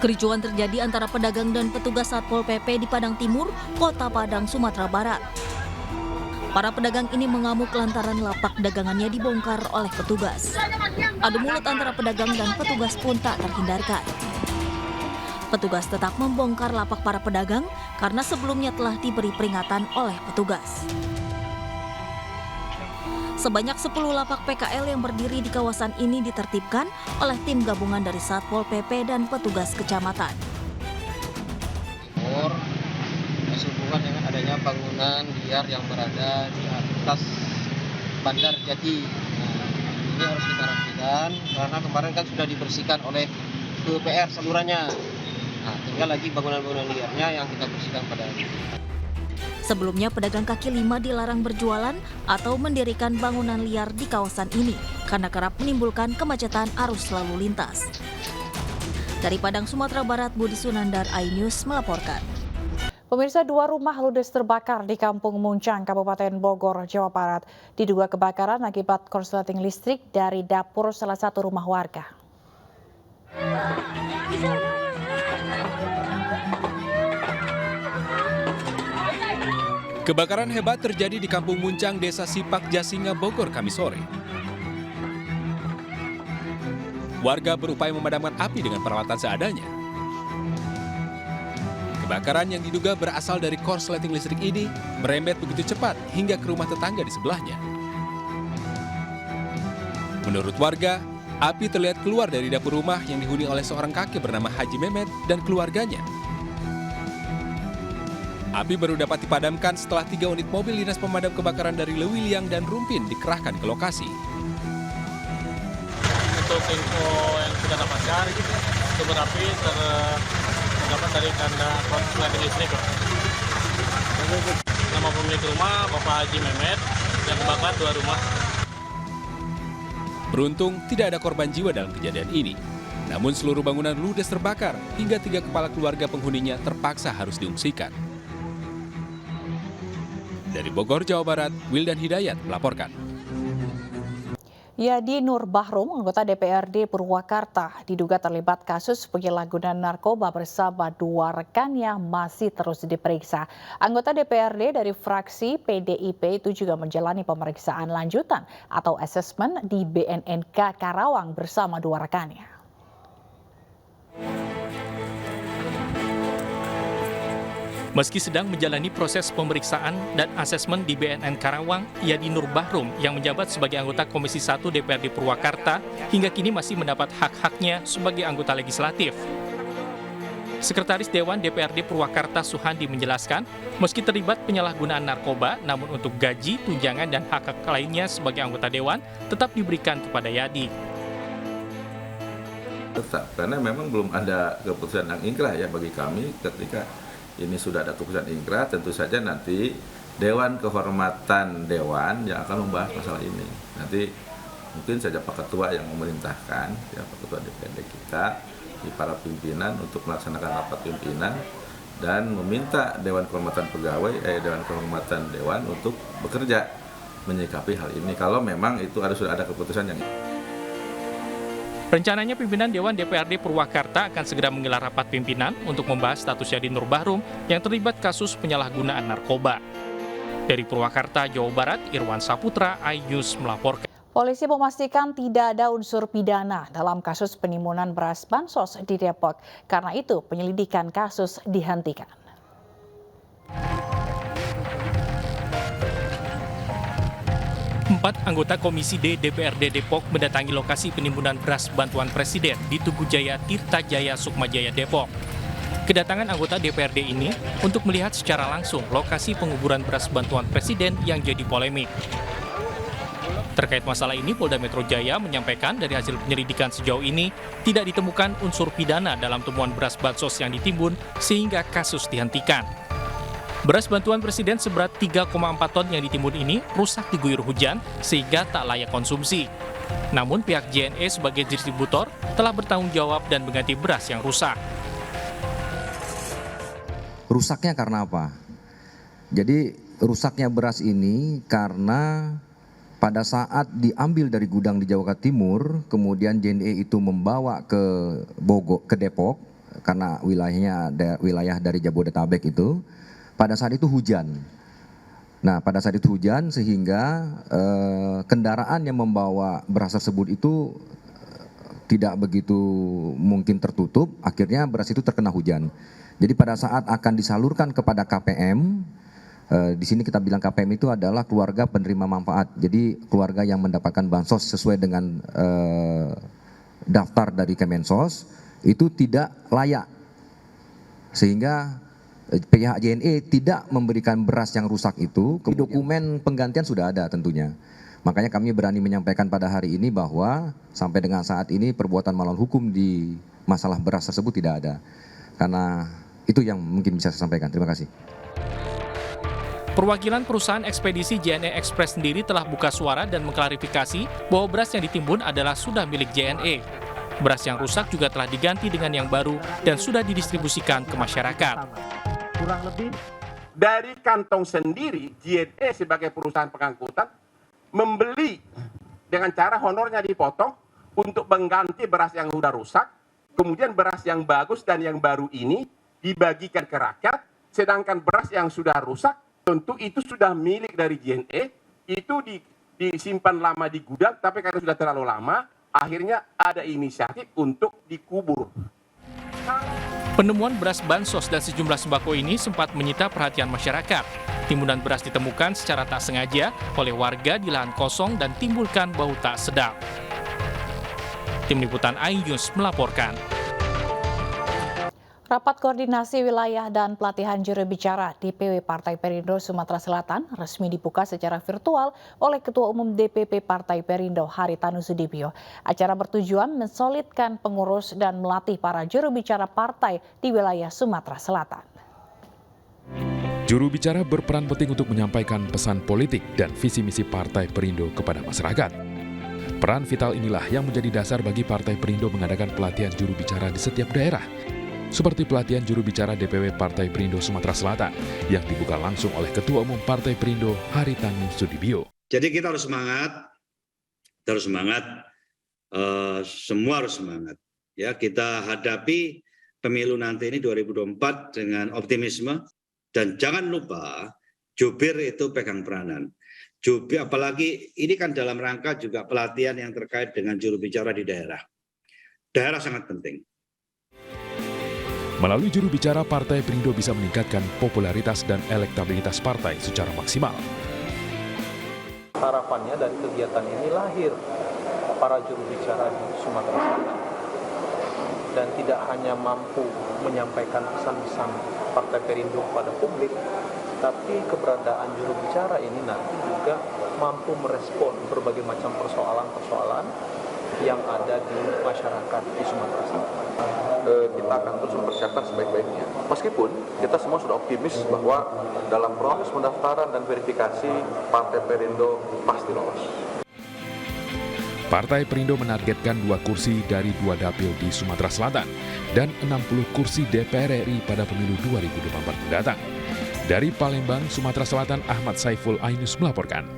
Kericuan terjadi antara pedagang dan petugas Satpol PP di Padang Timur, Kota Padang, Sumatera Barat. Para pedagang ini mengamuk lantaran lapak dagangannya dibongkar oleh petugas. Adu mulut antara pedagang dan petugas pun tak terhindarkan. Petugas tetap membongkar lapak para pedagang karena sebelumnya telah diberi peringatan oleh petugas. Sebanyak 10 lapak PKL yang berdiri di kawasan ini ditertibkan oleh tim gabungan dari Satpol PP dan petugas kecamatan. Sehubungan dengan adanya bangunan liar yang berada di atas Bandar Jati. Nah, ini harus kita rapikan karena kemarin kan sudah dibersihkan oleh PUPR salurannya. Nah, tinggal lagi bangunan-bangunan liarnya yang kita bersihkan pada hari ini. Sebelumnya pedagang kaki lima dilarang berjualan atau mendirikan bangunan liar di kawasan ini karena kerap menimbulkan kemacetan arus lalu lintas. Dari Padang, Sumatera Barat, Budi Sunandar, iNews melaporkan. Pemirsa, 2 rumah ludes terbakar di Kampung Muncang, Kabupaten Bogor, Jawa Barat. Diduga kebakaran akibat korsleting listrik dari dapur salah satu rumah warga. Kebakaran hebat terjadi di Kampung Muncang, Desa Sipak, Jasinga, Bogor, Kamis sore. Warga berupaya memadamkan api dengan peralatan seadanya. Kebakaran yang diduga berasal dari korsleting listrik ini merembet begitu cepat hingga ke rumah tetangga di sebelahnya. Menurut warga, api terlihat keluar dari dapur rumah yang dihuni oleh seorang kakek bernama Haji Mehmet dan keluarganya. Api baru dapat dipadamkan setelah 3 unit mobil dinas pemadam kebakaran dari Lewiliang dan Rumpin dikerahkan ke lokasi. Untuk info yang kita dapatkan, sumber api terdapat dari tanda korsleting listrik. Nama pemilik rumah Bapak Haji Mehmet yang terbakar 2 rumah. Beruntung tidak ada korban jiwa dalam kejadian ini. Namun seluruh bangunan ludes terbakar hingga 3 kepala keluarga penghuninya terpaksa harus diungsikan. Dari Bogor, Jawa Barat, Wildan Hidayat melaporkan. Yadi Nur Bahrum, anggota DPRD Purwakarta, diduga terlibat kasus penyalahgunaan narkoba bersama 2 rekannya masih terus diperiksa. Anggota DPRD dari fraksi PDIP itu juga menjalani pemeriksaan lanjutan atau asesmen di BNNK Karawang bersama 2 rekannya. Meski sedang menjalani proses pemeriksaan dan asesmen di BNN Karawang, Yadi Nur Bahrum yang menjabat sebagai anggota Komisi 1 DPRD Purwakarta hingga kini masih mendapat hak-haknya sebagai anggota legislatif. Sekretaris Dewan DPRD Purwakarta Suhandi menjelaskan, meski terlibat penyalahgunaan narkoba, namun untuk gaji, tunjangan, dan hak-hak lainnya sebagai anggota Dewan tetap diberikan kepada Yadi. Tetap, karena memang belum ada keputusan yang ingkrah ya bagi kami. Ketika ini sudah ada keputusan ingkrah, tentu saja nanti Dewan Kehormatan Dewan yang akan membahas masalah ini. Nanti mungkin saja Pak Ketua yang memerintahkan, ya Pak Ketua DPRD kita, di para pimpinan untuk melaksanakan rapat pimpinan dan meminta Dewan Kehormatan Pegawai, Dewan Kehormatan Dewan untuk bekerja menyikapi hal ini. Kalau memang itu sudah ada keputusan yang Rencananya pimpinan Dewan DPRD Purwakarta akan segera menggelar rapat pimpinan untuk membahas status Yadi Nur Bahrum yang terlibat kasus penyalahgunaan narkoba. Dari Purwakarta, Jawa Barat, Irwan Saputra, iNews melaporkan. Polisi memastikan tidak ada unsur pidana dalam kasus penimbunan beras bansos di Depok. Karena itu penyelidikan kasus dihentikan. Empat anggota Komisi D DPRD Depok mendatangi lokasi penimbunan beras bantuan Presiden di Tugu Jaya, Tirta Jaya, Sukmajaya, Depok. Kedatangan anggota DPRD ini untuk melihat secara langsung lokasi penguburan beras bantuan Presiden yang jadi polemik. Terkait masalah ini, Polda Metro Jaya menyampaikan dari hasil penyelidikan sejauh ini tidak ditemukan unsur pidana dalam temuan beras bansos yang ditimbun sehingga kasus dihentikan. Beras bantuan Presiden seberat 3,4 ton yang ditimbun ini rusak diguyur hujan sehingga tak layak konsumsi. Namun pihak JNE sebagai distributor telah bertanggung jawab dan mengganti beras yang rusak. Rusaknya karena apa? Jadi rusaknya beras ini karena pada saat diambil dari gudang di Jawa Timur, kemudian JNE itu membawa ke Depok, karena wilayahnya wilayah dari Jabodetabek itu, pada saat itu hujan. Nah, pada saat itu hujan sehingga kendaraan yang membawa beras tersebut itu tidak begitu mungkin tertutup, akhirnya beras itu terkena hujan. Jadi pada saat akan disalurkan kepada KPM, di sini kita bilang KPM itu adalah keluarga penerima manfaat. Jadi keluarga yang mendapatkan bansos sesuai dengan daftar dari Kemensos itu tidak layak. Sehingga pihak JNE tidak memberikan beras yang rusak itu. Dokumen penggantian sudah ada tentunya. Makanya kami berani menyampaikan pada hari ini bahwa sampai dengan saat ini perbuatan melawan hukum di masalah beras tersebut tidak ada. Karena itu yang mungkin bisa saya sampaikan. Terima kasih. Perwakilan perusahaan ekspedisi JNE Express sendiri telah buka suara dan mengklarifikasi bahwa beras yang ditimbun adalah sudah milik JNE. Beras yang rusak juga telah diganti dengan yang baru dan sudah didistribusikan ke masyarakat. Kurang lebih dari kantong sendiri, JNE sebagai perusahaan pengangkutan membeli dengan cara honornya dipotong untuk mengganti beras yang sudah rusak, kemudian beras yang bagus dan yang baru ini dibagikan ke rakyat, sedangkan beras yang sudah rusak tentu itu sudah milik dari JNE, itu disimpan lama di gudang, tapi karena sudah terlalu lama, akhirnya ada inisiatif untuk dikubur. Penemuan beras bansos dan sejumlah sembako ini sempat menyita perhatian masyarakat. Timbunan beras ditemukan secara tak sengaja oleh warga di lahan kosong dan timbulkan bau tak sedap. Tim Liputan iNews melaporkan. Rapat koordinasi wilayah dan pelatihan juru bicara DPW Partai Perindo Sumatera Selatan resmi dibuka secara virtual oleh Ketua Umum DPP Partai Perindo Haritanu Sudibyo. Acara bertujuan mensolidkan pengurus dan melatih para juru bicara partai di wilayah Sumatera Selatan. Juru bicara berperan penting untuk menyampaikan pesan politik dan visi misi Partai Perindo kepada masyarakat. Peran vital inilah yang menjadi dasar bagi Partai Perindo mengadakan pelatihan juru bicara di setiap daerah. Seperti pelatihan juru bicara DPW Partai Perindo Sumatera Selatan yang dibuka langsung oleh Ketua Umum Partai Perindo Haritanu Sudibyo. Jadi kita harus semangat, semua harus semangat. Ya, kita hadapi pemilu nanti ini 2024 dengan optimisme dan jangan lupa jubir itu pegang peranan. Jubir, apalagi ini kan dalam rangka juga pelatihan yang terkait dengan juru bicara di daerah. Daerah sangat penting. Melalui juru bicara, Partai Perindo bisa meningkatkan popularitas dan elektabilitas partai secara maksimal. Harapannya dari kegiatan ini lahir para juru bicara di Sumatera Selatan dan tidak hanya mampu menyampaikan pesan-pesan Partai Perindo kepada publik, tapi keberadaan juru bicara ini nanti juga mampu merespon berbagai macam persoalan-persoalan yang ada di masyarakat di Sumatera Selatan. Kita akan terus mempersiapkan sebaik-baiknya. Meskipun kita semua sudah optimis bahwa dalam proses pendaftaran dan verifikasi Partai Perindo pasti lolos. Partai Perindo menargetkan 2 kursi dari 2 dapil di Sumatera Selatan dan 60 kursi DPR RI pada pemilu 2024 mendatang. Dari Palembang, Sumatera Selatan, Ahmad Saiful, iNews melaporkan.